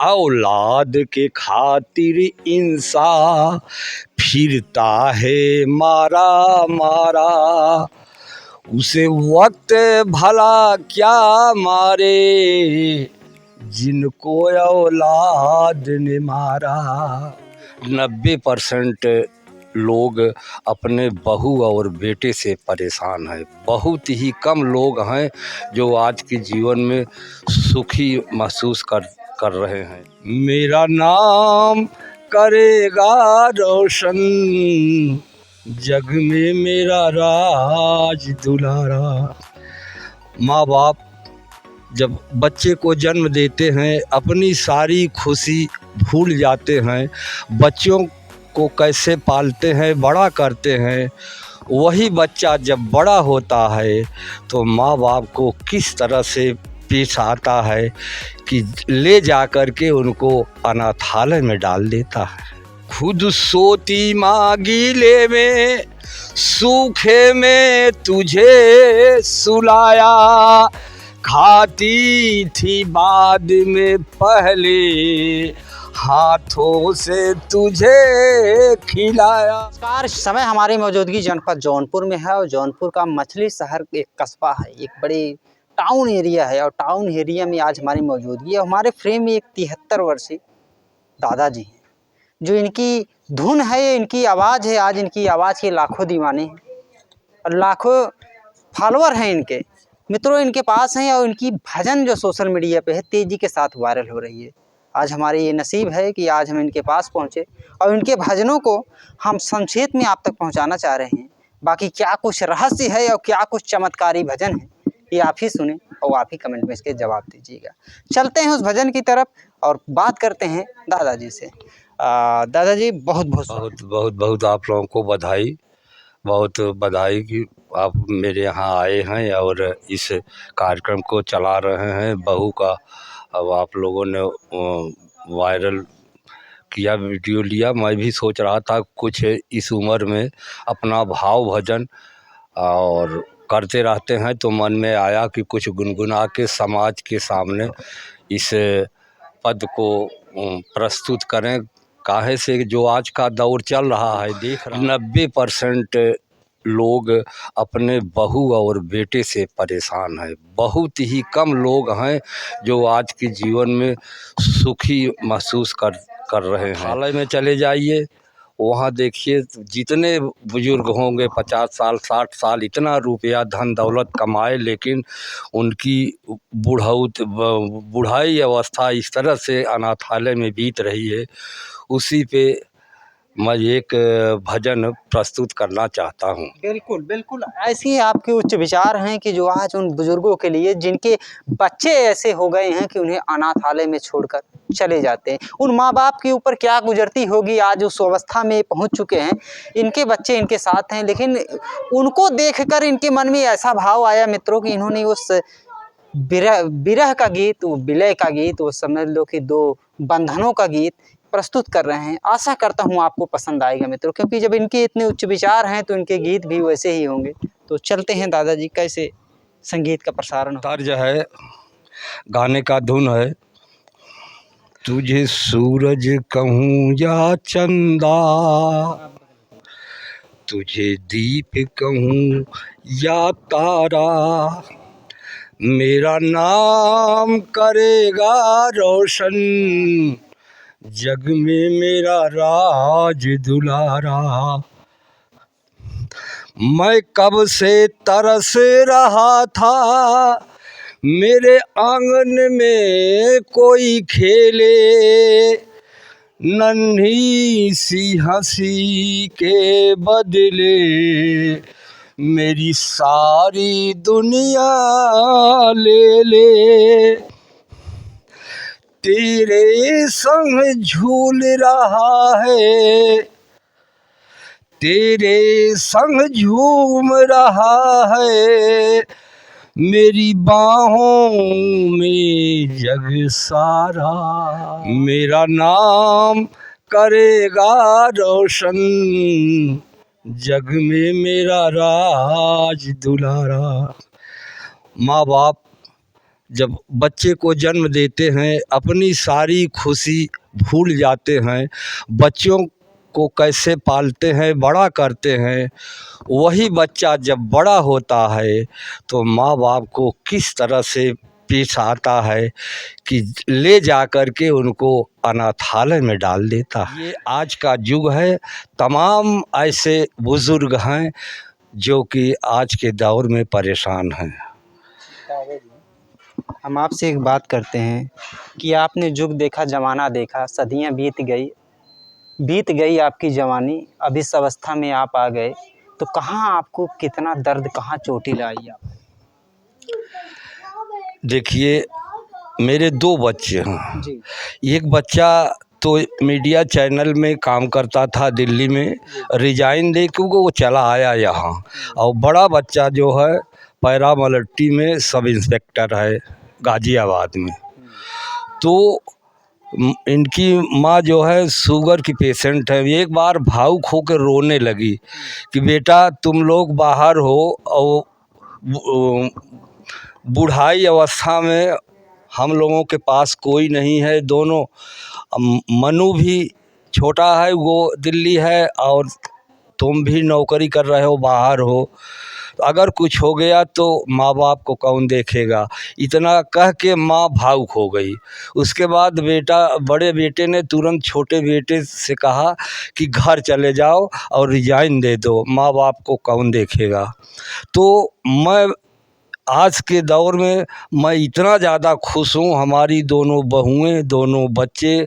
औलाद के खातिर इंसान फिरता है मारा मारा, उसे वक्त भला क्या मारे जिनको औलाद ने मारा। 90% लोग अपने बहू और बेटे से परेशान हैं। बहुत ही कम लोग हैं जो आज के जीवन में सुखी महसूस कर रहे हैं। मेरा नाम करेगा रोशन, जग में मेरा राज दुलारा। माँ बाप जब बच्चे को जन्म देते हैं अपनी सारी खुशी भूल जाते हैं। बच्चों को कैसे पालते हैं, बड़ा करते हैं, वही बच्चा जब बड़ा होता है तो माँ बाप को किस तरह से पेश आता है कि ले जा कर के उनको अनाथालय में डाल देता है। खुद सोती माँ गीले में सूखे में तुझे सुलाया, खाती थी बाद में पहले हाथों से तुझे खिलाया। नमस्कार, समय हमारी मौजूदगी जनपद जौनपुर में है और जौनपुर का मछली शहर एक कस्बा है, एक बड़ी टाउन एरिया है और टाउन एरिया में आज हमारी मौजूदगी है। हमारे फ्रेम में एक 73 वर्षीय दादाजी हैं, जो इनकी धुन है, इनकी आवाज़ है। आज इनकी आवाज़ के लाखों दीवाने हैं और लाखों फॉलोअर हैं इनके। मित्रों इनके पास हैं और इनकी भजन जो सोशल मीडिया पे है तेज़ी के साथ वायरल हो रही है। आज हमारी ये नसीब है कि आज हम इनके पास पहुँचे और इनके भजनों को हम संक्षेप में आप तक पहुँचाना चाह रहे हैं। बाकी क्या कुछ रहस्य है और क्या कुछ चमत्कारी भजन है ये आप ही सुने और आप ही कमेंट में इसके जवाब दीजिएगा। चलते हैं उस भजन की तरफ और बात करते हैं दादाजी से। दादाजी बहुत बहुत आप लोगों को बधाई, बहुत बधाई कि आप मेरे यहाँ आए हैं और इस कार्यक्रम को चला रहे हैं। बहू का अब आप लोगों ने वायरल किया, वीडियो लिया। मैं भी सोच रहा था कुछ इस उम्र में अपना भाव भजन और करते रहते हैं तो मन में आया कि कुछ गुनगुना के समाज के सामने इस पद को प्रस्तुत करें। काहे से जो आज का दौर चल रहा है, देख रहा 90% लोग अपने बहू और बेटे से परेशान हैं। बहुत ही कम लोग हैं जो आज के जीवन में सुखी महसूस कर रहे हैं। हाल में चले जाइए, वहाँ देखिए जितने बुजुर्ग होंगे 50 साल 60 साल इतना रुपया धन दौलत कमाए, लेकिन उनकी बुढ़ाई अवस्था इस तरह से अनाथालय में बीत रही है। उसी पे मैं एक भजन प्रस्तुत करना चाहता हूँ। बिल्कुल बिल्कुल ऐसे ही आपके उच्च विचार हैं कि जो आज उन बुजुर्गों के लिए जिनके बच्चे ऐसे हो गए हैं कि उन्हें अनाथालय में छोड़कर चले जाते हैं, उन माँ बाप के ऊपर क्या गुजरती होगी। आज उस अवस्था में पहुँच चुके हैं, इनके बच्चे इनके साथ हैं, लेकिन उनको देखकर इनके मन में ऐसा भाव आया मित्रों कि इन्होंने उस बिरह का गीत, वो विलय का गीत, वो समझ लो कि दो बंधनों का गीत प्रस्तुत कर रहे हैं। आशा करता हूँ आपको पसंद आएगा मित्रों, क्योंकि जब इनके इतने उच्च विचार हैं तो इनके गीत भी वैसे ही होंगे। तो चलते हैं दादाजी, कैसे संगीत का प्रसारण तर्ज है, गाने का धुन है। तुझे सूरज कहूँ या चंदा, तुझे दीप कहूँ या तारा, मेरा नाम करेगा रोशन, जग में मेरा राज दुलारा। मैं कब से तरस रहा था मेरे आंगन में कोई खेले, नन्ही सी हंसी के बदले मेरी सारी दुनिया ले ले। तेरे संग झूल रहा है, तेरे संग झूम रहा है, मेरी बाहों में जग सारा, मेरा नाम करेगा रोशन, जग में मेरा राज दुलारा। माँ बाप जब बच्चे को जन्म देते हैं अपनी सारी खुशी भूल जाते हैं, बच्चों को कैसे पालते हैं, बड़ा करते हैं, वही बच्चा जब बड़ा होता है तो माँ बाप को किस तरह से पेश आता है कि ले जा कर के उनको अनाथालय में डाल देता है। ये आज का युग है। तमाम ऐसे बुज़ुर्ग हैं जो कि आज के दौर में परेशान हैं। हम आपसे एक बात करते हैं कि आपने युग देखा, ज़माना देखा, सदियां बीत गई आपकी जवानी, अब इस अवस्था में आप आ गए, तो कहाँ आपको कितना दर्द, कहाँ चोटिल आई आप? देखिए, मेरे 2 बच्चे हैं। जी। एक बच्चा तो मीडिया चैनल में काम करता था दिल्ली में, रिजाइन दे के वो चला आया यहाँ। और बड़ा बच्चा जो है पैरामिलिट्री में सब इंस्पेक्टर है गाज़ियाबाद में। तो इनकी माँ जो है शुगर की पेशेंट है। एक बार भावुक होकर रोने लगी कि बेटा तुम लोग बाहर हो और बुढ़ाई अवस्था में हम लोगों के पास कोई नहीं है। दोनों, मनु भी छोटा है, वो दिल्ली है, और तुम भी नौकरी कर रहे हो, बाहर हो, अगर कुछ हो गया तो माँ बाप को कौन देखेगा। इतना कह के माँ भावुक हो गई। उसके बाद बड़े बेटे ने तुरंत छोटे बेटे से कहा कि घर चले जाओ और रिजाइन दे दो, माँ बाप को कौन देखेगा। तो मैं आज के दौर में मैं इतना ज़्यादा खुश हूँ। हमारी दोनों बहुएं, दोनों बच्चे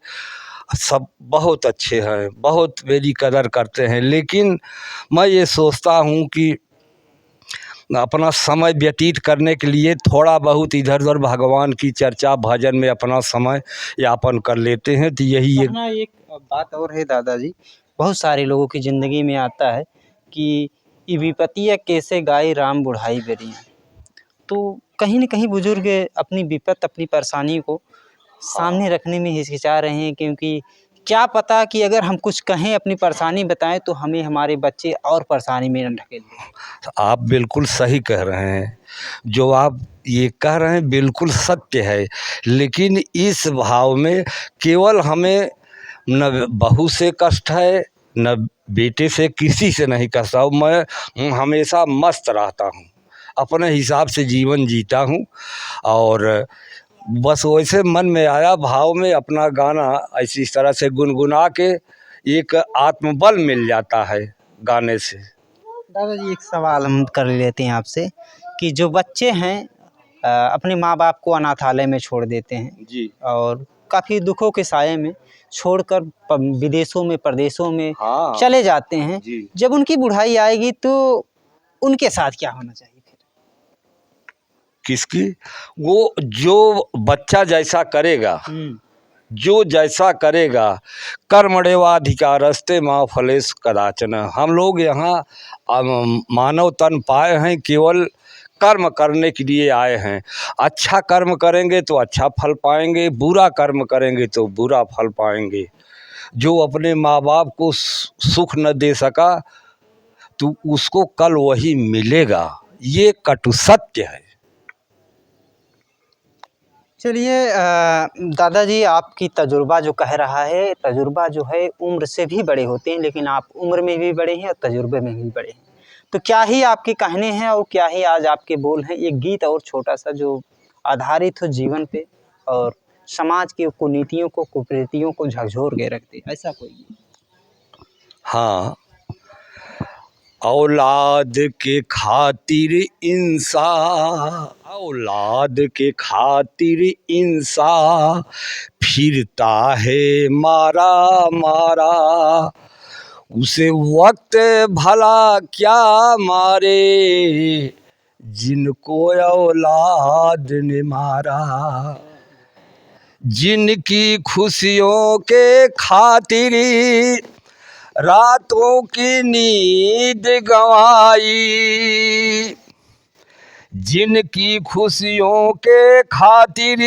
सब बहुत अच्छे हैं, बहुत मेरी कदर करते हैं। लेकिन मैं ये सोचता हूँ कि अपना समय व्यतीत करने के लिए थोड़ा बहुत इधर उधर भगवान की चर्चा भजन में अपना समय यापन कर लेते हैं। तो यही एक बात और है दादाजी, बहुत सारे लोगों की ज़िंदगी में आता है कि ये विपत्तियाँ कैसे गाय राम बुढ़ाई बेरियाँ। तो कहीं न कहीं बुजुर्ग अपनी विपत, अपनी परेशानी को सामने रखने में हिचकिचा रहे हैं, क्योंकि क्या पता कि अगर हम कुछ कहें, अपनी परेशानी बताएं, तो हमें हमारे बच्चे और परेशानी में न ढकेल दें। आप बिल्कुल सही कह रहे हैं। जो आप ये कह रहे हैं बिल्कुल सत्य है। लेकिन इस भाव में केवल हमें न बहू से कष्ट है, न बेटे से, किसी से नहीं कष्ट है। मैं हमेशा मस्त रहता हूँ, अपने हिसाब से जीवन जीता हूँ। और बस वैसे मन में आया भाव में अपना गाना ऐसी इस तरह से गुनगुना के एक आत्मबल मिल जाता है गाने से। दादाजी एक सवाल हम कर लेते हैं आपसे कि जो बच्चे हैं अपने माँ बाप को अनाथालय में छोड़ देते हैं जी। और काफ़ी दुखों के साये में छोड़कर विदेशों में, प्रदेशों में हाँ। चले जाते हैं। जी। जब उनकी बुढ़ाई आएगी तो उनके साथ क्या होना चाहिए फिर? किसकी? वो जो बच्चा जैसा करेगा, जो जैसा करेगा, कर्मण्येवाधिकारस्ते मा फलेषु कदाचन। हम लोग यहाँ मानव तन पाए हैं, केवल कर्म करने के लिए आए हैं। अच्छा कर्म करेंगे तो अच्छा फल पाएंगे, बुरा कर्म करेंगे तो बुरा फल पाएंगे। जो अपने माँ बाप को सुख न दे सका तो उसको कल वही मिलेगा, ये कटु सत्य है। चलिए दादाजी, आपकी तजुर्बा जो कह रहा है, तजुर्बा जो है उम्र से भी बड़े होते हैं, लेकिन आप उम्र में भी बड़े हैं और तजुर्बे में भी बड़े हैं। तो क्या ही आपके कहने हैं और क्या ही आज आपके बोल हैं। एक गीत और छोटा सा जो आधारित हो जीवन पे और समाज की कुनीतियों को, कुप्रतियों को झकझोर के रख दे, ऐसा कोई गीत? हाँ। औलाद के खातिर इंसान, औलाद के खातिर इंसान फिरता है मारा मारा, उसे वक्त भला क्या मारे जिनको औलाद ने मारा। जिनकी खुशियों के खातिर रातों की नींद गंवाई, जिनकी खुशियों के खातिर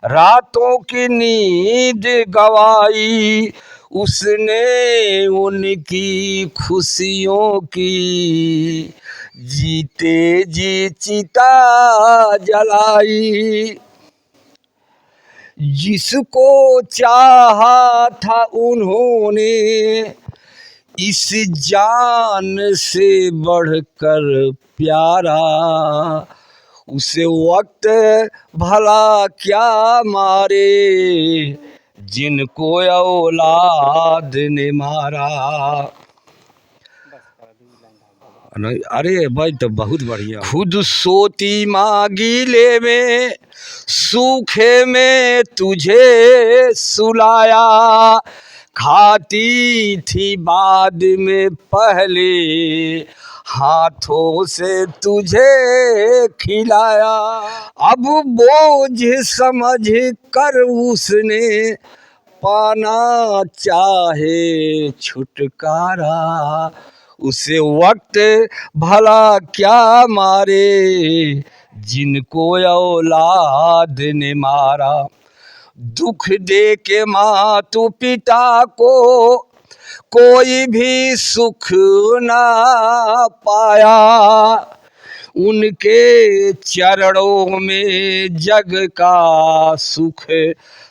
रातों की नींद गंवाई, उसने उनकी खुशियों की जीते जी चिता जलाई। जिसको चाहा था उन्होंने इस जान से बढ़कर प्यारा, उसे वक्त भला क्या मारे जिनको औलाद ने मारा। नहीं, अरे भाई तो बहुत बढ़िया। खुद सोती माँ गीले में सूखे में तुझे सुलाया, खाती थी बाद में पहले हाथों से तुझे खिलाया। अब बोझ समझ कर उसने पाना चाहे छुटकारा, उसे वक्त भला क्या मारे जिनको औलाद ने मारा। दुख दे के मातु पिता को कोई भी सुख ना पाया, उनके चरणों में जग का सुख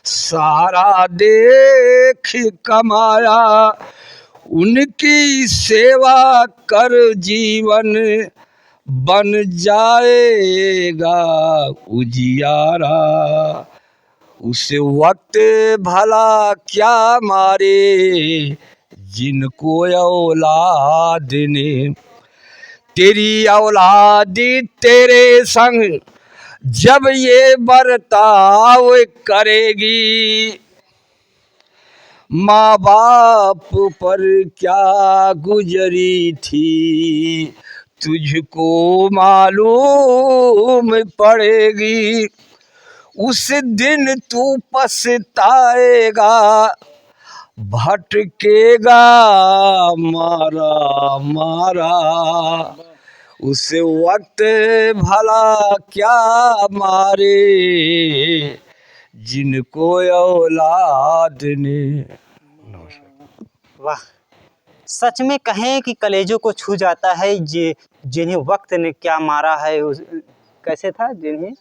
सारा देख कमाया। उनकी सेवा कर जीवन बन जाएगा उजियारा, उसे वक्त भला क्या मारे जिनको औलाद ने। तेरी औलाद तेरे संग जब ये बर्ताव करेगी, माँ बाप पर क्या गुजरी थी तुझको मालूम पड़ेगी। उस दिन तू पछताएगा भटकेगा मारा मारा, उस वक्त भला क्या मारे जिनको औलाद ने। वाह, सच में कहें कि कलेजों को छू जाता है जिन्हें वक्त ने क्या मारा है। कैसे था? जिन्हें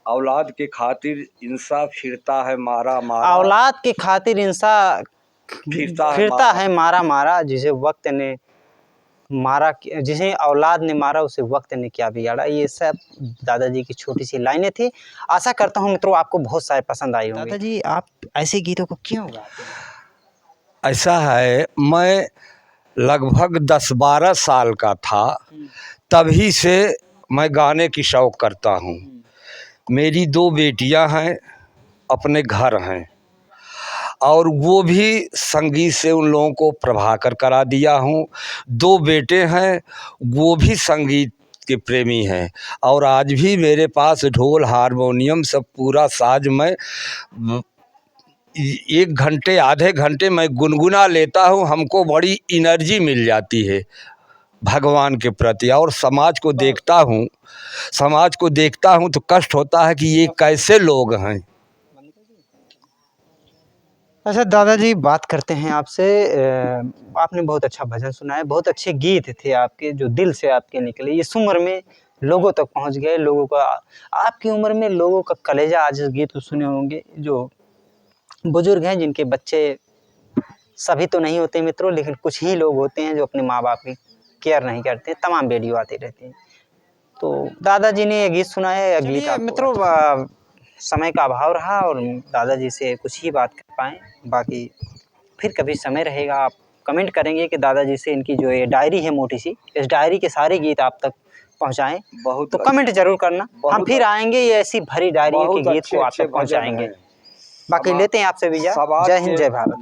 औलाद के खातिर इंसाफ फिरता है मारा मारा, औलाद के खातिर इंसाफ फिरता है मारा मारा, जिसे वक्त ने मारा, जिसे औलाद ने मारा उसे वक्त ने क्या बिगाड़ा। ये सब दादाजी की छोटी सी लाइनें थी। आशा करता हूँ मित्रों आपको बहुत सारे पसंद आई होंगे। दादाजी आप ऐसे गीतों को क्यों गाते हैं? ऐसा है, मैं लगभग 10-12 साल का था तभी से मैं गाने की शौक़ करता हूँ। मेरी 2 बेटियां हैं, अपने घर हैं, और वो भी संगीत से उन लोगों को प्रभाकर करा दिया हूँ। 2 बेटे हैं, वो भी संगीत के प्रेमी हैं, और आज भी मेरे पास ढोल हारमोनियम सब पूरा साज मैं 1 घंटे आधे घंटे मैं गुनगुना लेता हूँ। हमको बड़ी एनर्जी मिल जाती है भगवान के प्रति। और समाज को देखता हूँ तो कष्ट होता है कि ये कैसे लोग हैं। अच्छा दादाजी, बात करते हैं आपसे। आपने बहुत अच्छा भजन सुनाया, बहुत अच्छे गीत थे आपके जो दिल से आपके निकले। इस उम्र में लोगों तक पहुंच गए, लोगों का, आपकी उम्र में लोगों का कलेजा आज गीत सुने होंगे। जो बुजुर्ग हैं जिनके बच्चे, सभी तो नहीं होते मित्रों, लेकिन कुछ ही लोग होते हैं जो अपने माँ बाप की केयर नहीं करते। तमाम वीडियो आते रहते हैं। तो दादाजी ने ये गीत सुनाया, यह गीत मित्रों समय का अभाव रहा और दादाजी से कुछ ही बात कर पाएँ। बाकी फिर कभी समय रहेगा आप कमेंट करेंगे कि दादाजी से इनकी जो ये डायरी है मोटी सी, इस डायरी के सारे गीत आप तक पहुंचाएं। तो कमेंट जरूर करना, हम फिर आएंगे ये ऐसी भरी डायरी के गीत को आप तक पहुंचाएंगे। बाकी लेते हैं आपसे विदा। जय हिंद, जय भारत।